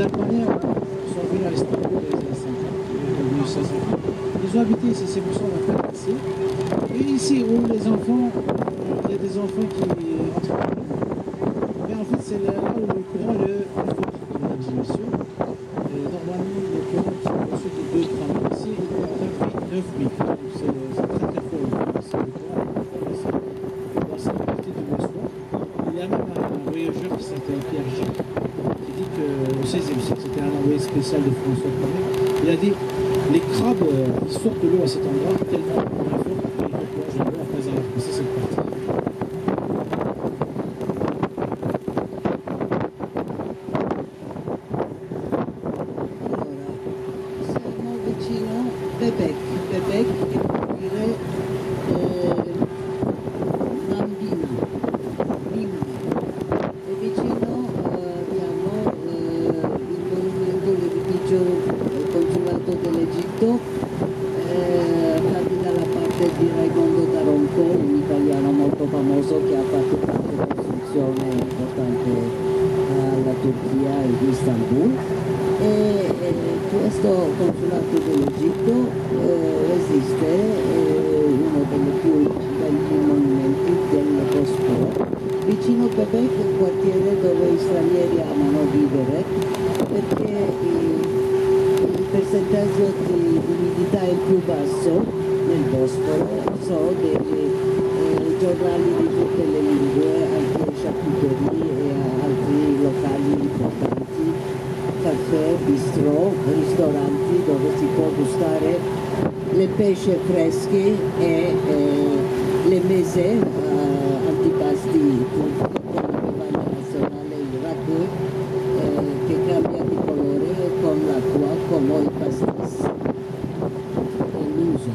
les Albaniens sont venus à Istanbul dans les années 50, ils ont habité ici, c'est pour ça qu'on appelle ici. Et ici où les enfants, il y a des enfants qui entrent. Mais en fait, c'est là où le courant le foot, monsieur. Et normalement, le courant qui est reçu de 2 grammes ici, il est à 9 000. C'est très très fort. C'est le courant. Dans cette partie de Moscou, il y a même un voyageur qui s'appelle Pierre Gilles, qui dit qu'au XVIe siècle, c'était un envoyé spécial de François Ier. Il a dit les crabes ils sortent de l'eau à cet endroit tellement on a fort qu'ils replongent dans l'eau après avoir passé cette partie. Allora, siamo vicino Bebek, Bebek che vuol dire bambino, bimba. E vicino abbiamo il monumento, l'edificio consolato dell'Egitto, fatti dalla parte di Raimondo Daronco, un italiano molto famoso che ha fatto qualche costruzione importante alla Turchia e di Istanbul. E questo consolato dell'Egitto esiste, è uno dei più belli monumenti del Bosforo. Vicino Bebek è il quartiere dove i stranieri amano vivere perché il percentaggio di umidità è il più basso nel Bosforo, sono dei giornali di tutte le lingue, anche charcuterie e altri locali importanti, caffè, bistrò, ristoranti dove si può gustare le pesce fresche e le mese antipasti turchi con la bevanda nazionale, il ragù, che cambia di colore con l'acqua come il pastis e l'uso.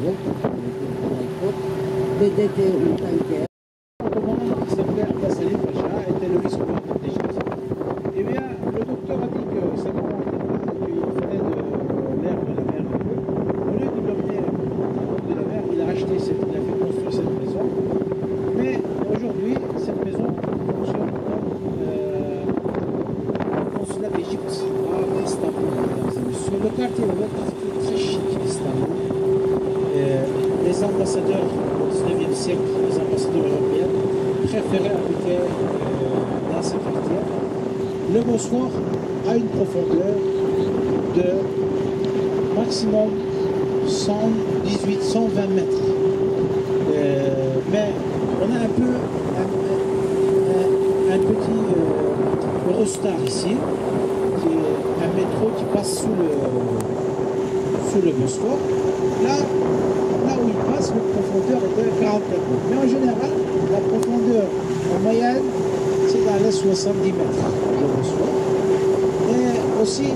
Ecco, vedete un tanker. Au moment qui s'appelait Abbas Ali Pacha était le vice-gouverneur d'Égypte. Eh bien, le docteur a dit que c'est bon, qu'il fallait de l'air de la mer un peu. Au lieu de l'emmener de la mer, il a acheté il a fait construire cette maison. Mais aujourd'hui, cette maison fonctionne comme consulat d'Égypte à Istanbul, mesdames et messieurs. Le quartier est un quartier très chic d'Istanbul. Les ambassadeurs au XIXe siècle, les ambassadeurs européens, préféraient habiter dans ce quartier. Le Bosphore a une profondeur de maximum 118-120 mètres. Mais on a un peu un petit Eurostar ici, qui est un métro qui passe sous le Bosphore. Là où il passe, la profondeur est de 44 mètres. Mais en général, la profondeur en moyenne, c'est dans les 70 mètres de Bosphore. Et aussi,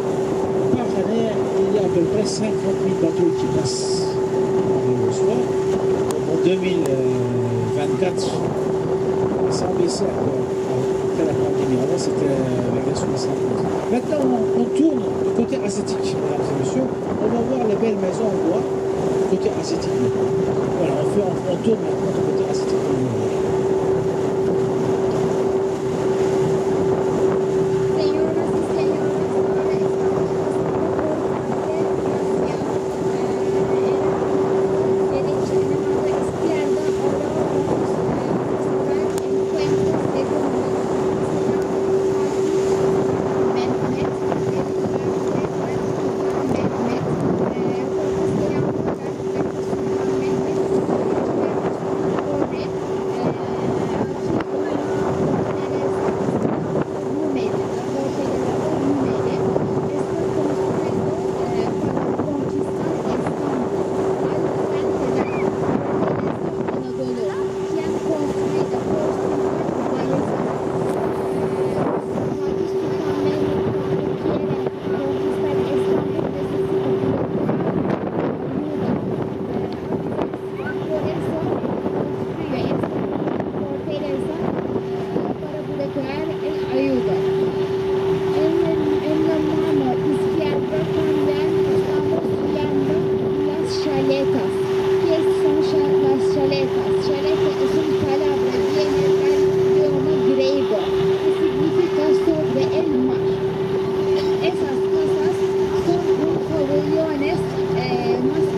par année, il y a à peu près 50 000 bateaux qui passent par le Bosphore. En 2024, ça a baissé après la pandémie. Avant, c'était vers les 60 mètres. Maintenant, on tourne du côté asiatique, mesdames et messieurs. On va voir les belles maisons en bois. Côté asiatique. Voilà, on tourne maintenant du côté asiatique.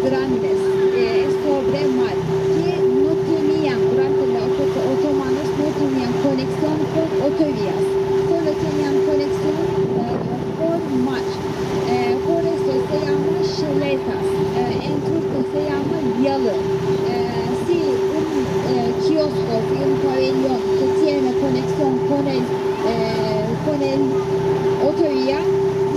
grandes sobre mar que no tenían, durante los otomanos no tenían conexión con autovías, solo tenían conexión por mar. Por eso se llama şeletas, en turco se llama yalı. Si un kiosco, si un pabellón que tiene conexión con el autovía,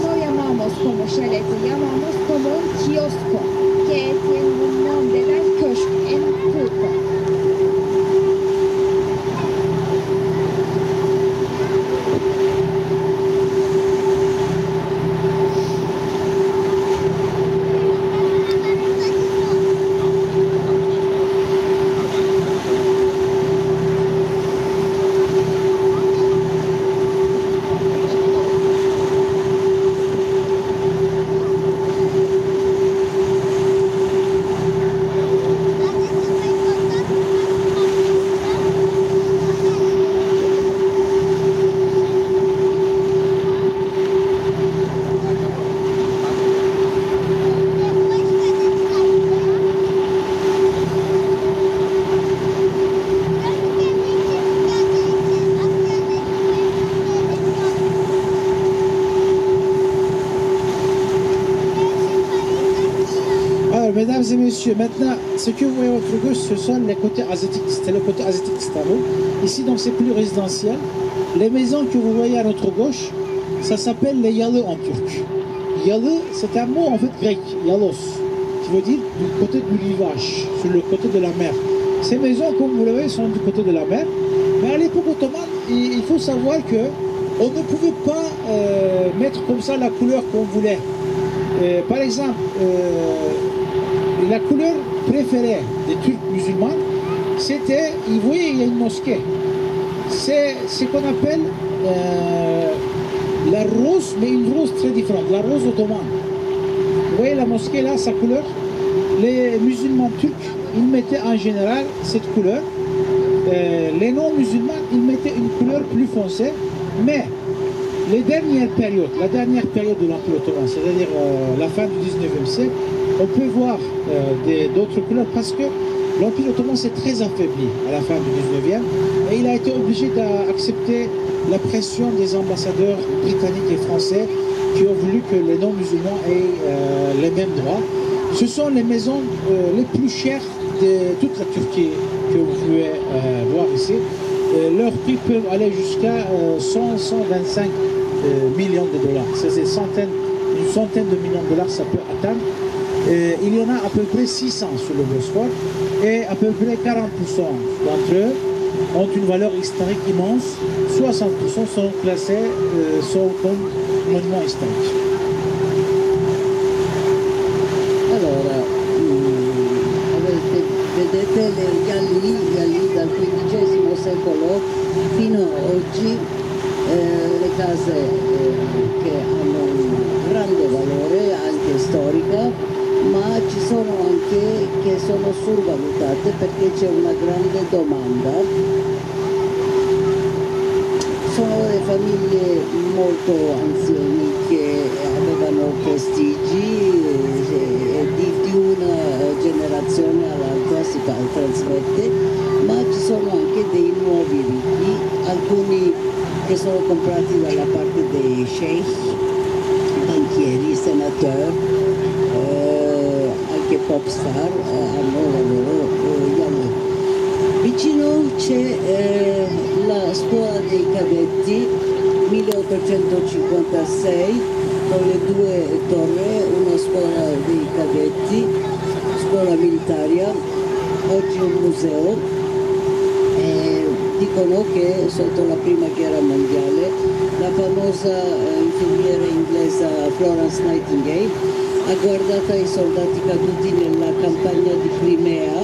no llamamos como şeleti, llamamos como un kiosco, que tiene un nombre de köşk en turco. Mesdames et messieurs, maintenant, ce que vous voyez à votre gauche, ce sont les côtés asiatiques, c'est le côté asiatique d'Istanbul. Ici, donc, c'est plus résidentiel. Les maisons que vous voyez à notre gauche, ça s'appelle les yalı en turc. Yalı, c'est un mot en fait grec, yalos, qui veut dire du côté du rivage, sur le côté de la mer. Ces maisons, comme vous le voyez, sont du côté de la mer. Mais à l'époque ottomane, il faut savoir que on ne pouvait pas mettre comme ça la couleur qu'on voulait. Par exemple, la couleur préférée des Turcs musulmans, c'était, vous voyez, il y a une mosquée. C'est ce qu'on appelle la rose, mais une rose très différente, la rose ottomane. Vous voyez la mosquée là, sa couleur. Les musulmans turcs, ils mettaient en général cette couleur. Les non-musulmans, ils mettaient une couleur plus foncée, mais la dernière période de l'Empire ottoman, c'est-à-dire la fin du 19e siècle, on peut voir d'autres couleurs parce que l'Empire ottoman s'est très affaibli à la fin du 19e et il a été obligé d'accepter la pression des ambassadeurs britanniques et français qui ont voulu que les non-musulmans aient les mêmes droits. Ce sont les maisons les plus chères de toute la Turquie que vous pouvez voir ici. Leurs prix peuvent aller jusqu'à 125 millions de dollars. C'est une centaine de millions de dollars ça peut atteindre. Il y en a à peu près 600 sur le Bosphore et à peu près 40% d'entre eux ont une valeur historique immense. 60% sont classés comme monuments historiques. Allora, vedete gli ali dal XV secolo fino ad oggi, le case che hanno un grande valore anche storico, ma ci sono anche che sono survalutate perché c'è una grande domanda. Sono le famiglie molto anziane che avevano prestigi e di una generazione all'altra si trasmette, ma ci sono anche dei nuovi ricchi, alcuni che sono comprati dalla parte dei sheikh, banchieri, senatori, anche pop star hanno la loro yalı. Vicino c'è la scuola dei cadetti 1856 con le due torri, una scuola dei cadetti, scuola militare, oggi un museo. Dicono che sotto la prima guerra mondiale la famosa infermiera inglese Florence Nightingale ha guardato i soldati caduti nella campagna di Crimea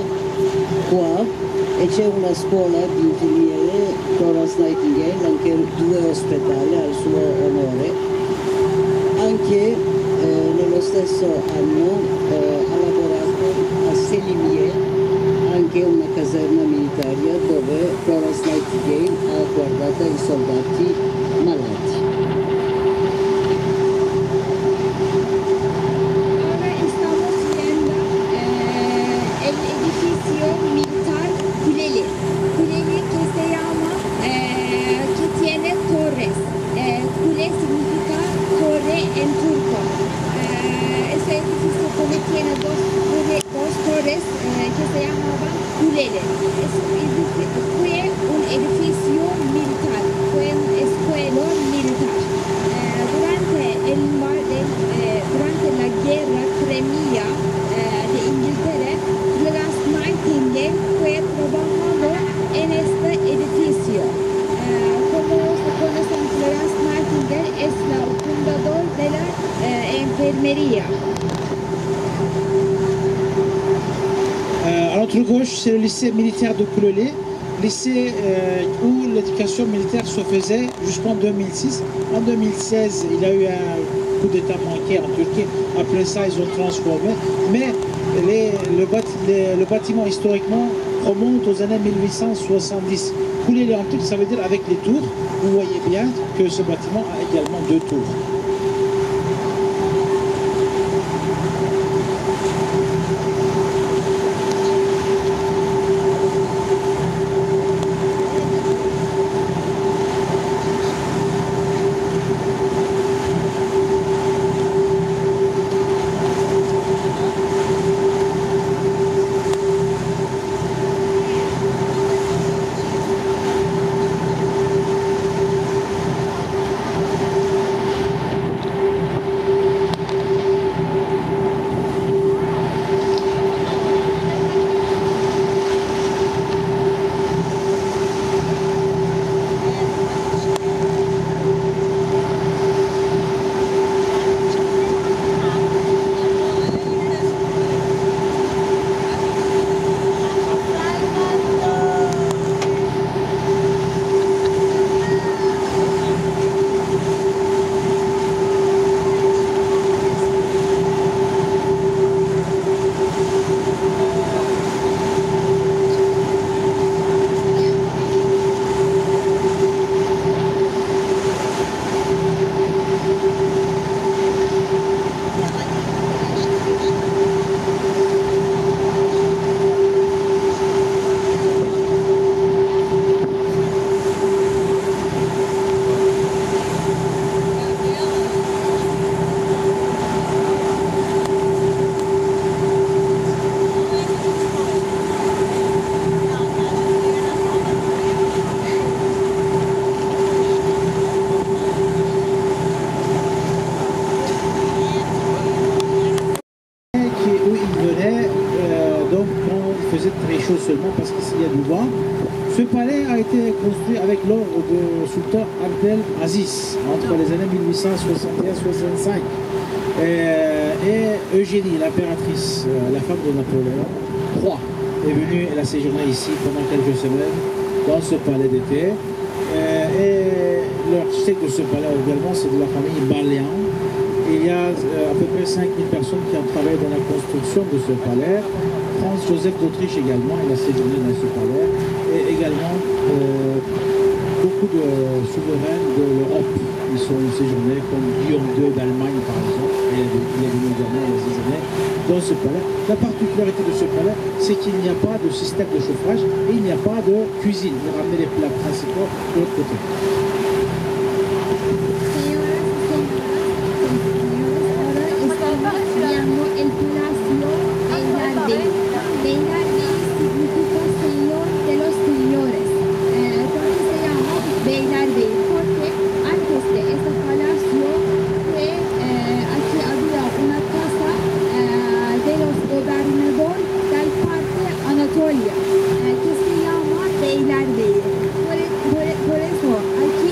qua, e c'è una scuola di infermiere Florence Nightingale, anche due ospedali al suo onore. Anche nello stesso anno ha lavorato a Selimiye, anche una caserma militare dove Florence Nightingale ha guardato i soldati malati. Ahora estamos viendo que se llamaban Kuleli. Fue un edificio militar, fue un escuela militar. Durante la guerra Crimea de Inglaterra, Florence Nightingale fue trabajando en este edificio. Como se conoce, Florence Nightingale es la fundadora de la enfermería. À notre gauche, c'est le lycée militaire de Kuleli, lycée où l'éducation militaire se faisait jusqu'en 2006. En 2016, il y a eu un coup d'État manqué en Turquie. Après ça, ils ont transformé. Mais le bâtiment, historiquement, remonte aux années 1870. Kuleli en tout, ça veut dire avec les tours. Vous voyez bien que ce bâtiment a également 2 tours. Seulement parce qu'il y a du vent. Ce palais a été construit avec l'ordre de Sultan Abdel Aziz entre les années 1861-65 et Eugénie, l'impératrice, la femme de Napoléon III, est venue, elle a séjourné ici pendant quelques semaines dans ce palais d'été. Et l'architecte de ce palais également, c'est de la famille Baléan. Il y a à peu près 5000 personnes qui ont travaillé dans la construction de ce palais. Franz-Joseph d'Autriche également, il a séjourné dans ce palais. Et également, beaucoup de souverains de l'Europe, ils sont séjournés, comme Guillaume II d'Allemagne par exemple. Il est venu également il y a des années dans ce palais. La particularité de ce palais, c'est qu'il n'y a pas de système de chauffage et il n'y a pas de cuisine. Il a ramené les plats principaux de l'autre côté. Que se llama Beylerbeyi. Por eso aquí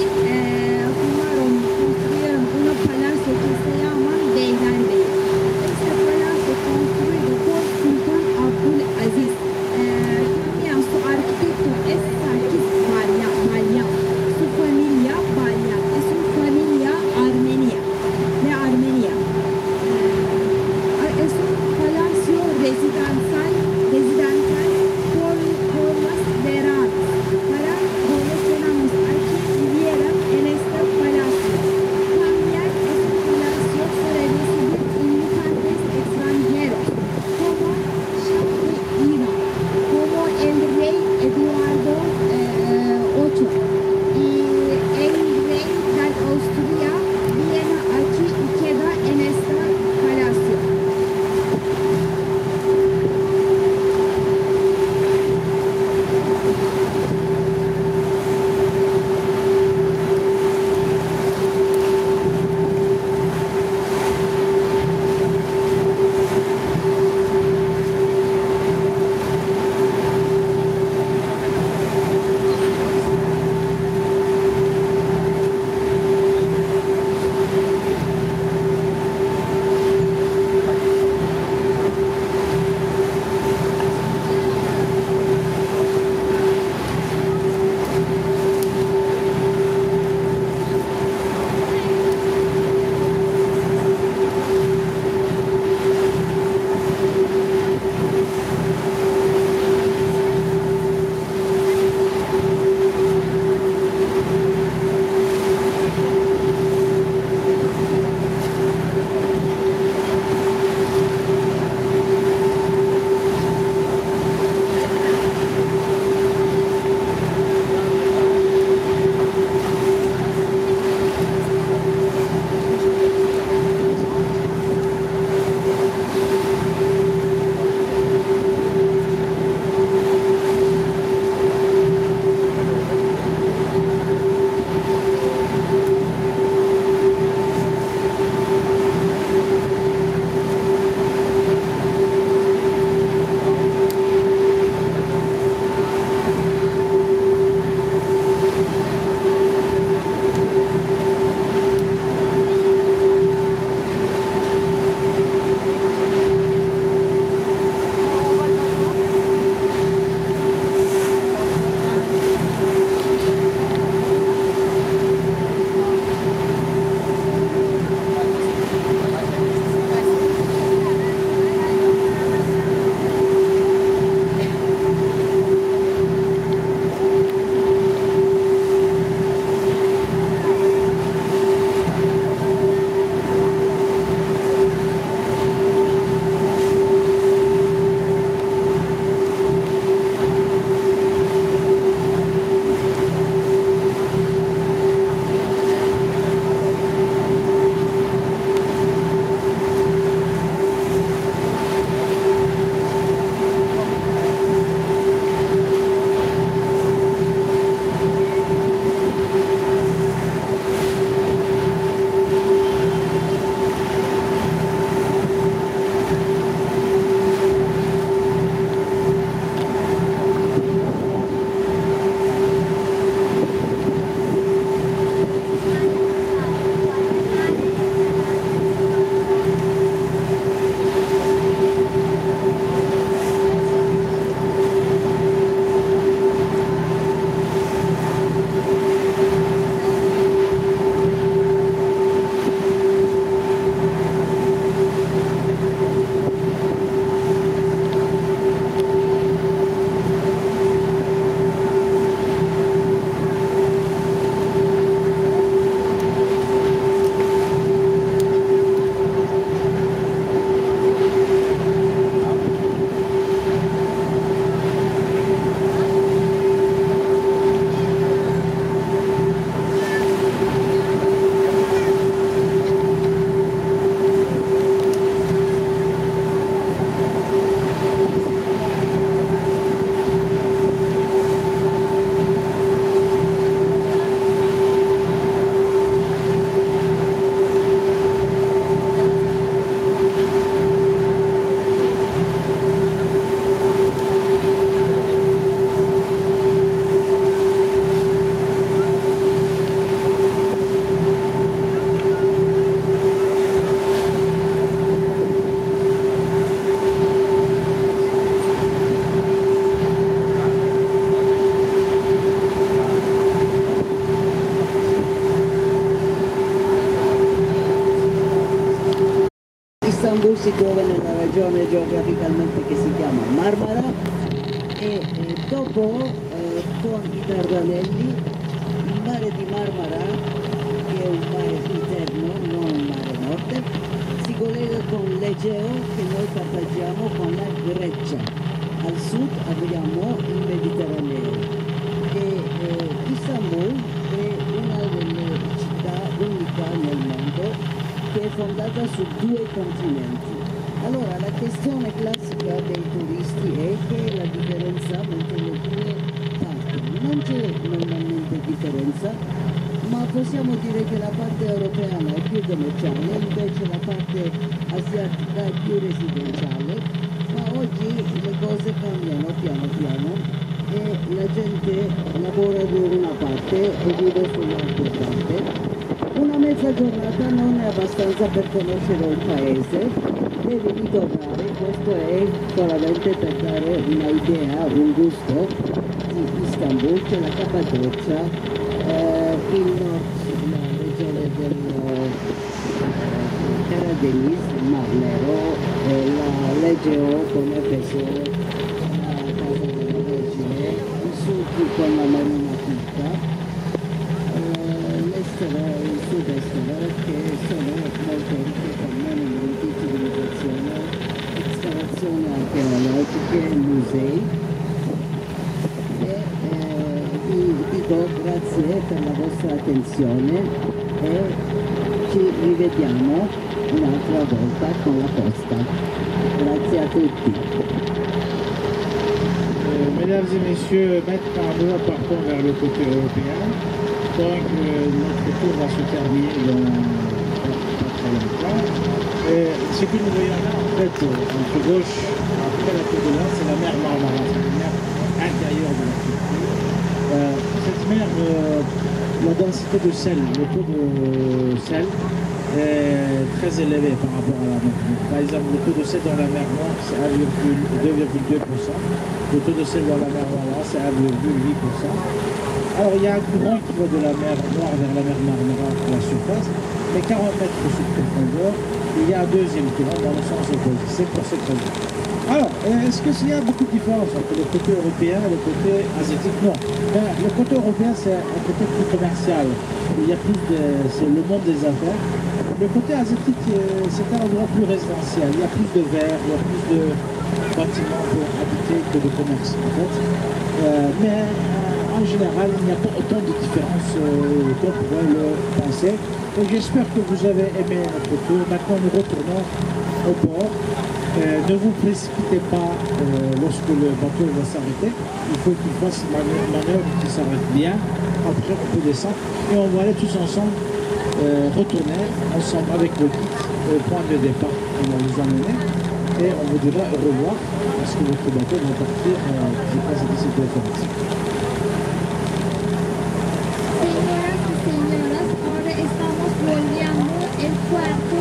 si trova nella regione geograficamente che si chiama Marmara e dopo con i Dardanelli il mare di Marmara, che è un mare interno, non un mare nord, si collega con l'Egeo che noi parteggiamo con la Grecia. Al sud abbiamo il Mediterraneo e Istanbul è una delle città unica nel mondo che è fondata su 2 continenti. Allora la questione classica dei turisti è che la differenza mentre le 2 parti non c'è normalmente differenza, ma possiamo dire che la parte europea è più commerciale, invece la parte asiatica è più residenziale. Ma oggi le cose cambiano piano piano e la gente lavora da una parte e vive sull'altra parte. Una mezza giornata non è abbastanza per conoscere un paese, devi ritornare, questo è solamente per dare un'idea, un gusto di Istanbul, che è la Cappadocia, il nord, la regione del Karadeniz, il Mar Nero, l'Egeo con Efeso, la Casa della Vergine, il sud con la Marina tutta, l'estero e il sud-estero che sono molto ricche con monumenti, civilizzazione, escavazioni archeologiche, musei. Vi dico grazie per la vostra attenzione e ci rivediamo un'altra volta con la posta. Grazie a tutti. Mesdames et messieurs, maintenant nous partons vers le côté européen. Donc notre tour va se terminer dans pas très longtemps. Ce que nous voyons là, en fait, entre gauche, après la côte de l'Inde, c'est la mer Marmara, c'est la mer intérieure de la Turquie. Cette mer, la densité de sel, le taux de sel est très élevé par rapport à la mer. Par exemple, le taux de sel dans la mer Noire, c'est 2,2%. Le taux de sel dans la mer Noire, c'est 1,8%. Alors, il y a un courant qui va de la mer Noire vers la mer Marmara à la surface, mais 40 mètres sous profondeur. Il y a un deuxième courant dans le sens opposé. C'est pour cette raison. Alors, est-ce qu'il y a beaucoup de différence entre le côté européen et le côté asiatique? Non. Le côté européen, c'est un côté plus commercial. Il y a plus c'est le monde des affaires. Le côté asiatique, c'est un endroit plus résidentiel. Il y a plus de verre, il y a plus de bâtiments pour habiter que de commerce, en fait. Mais en général, il n'y a pas autant de différences qu'on pourrait le penser. Et j'espère que vous avez aimé notre tour. Maintenant, nous retournons au port. Ne vous précipitez pas lorsque le bateau va s'arrêter. Il faut qu'il fasse une manœuvre qui s'arrête bien. Après, on peut descendre et on va aller tous ensemble retourner ensemble avec le guide au point de départ. On va vous emmener et on vous dira au revoir parce que votre bateau va partir. Je pense que c'est différent. Señoras y señoras, ahora estamos volviendo el cuarto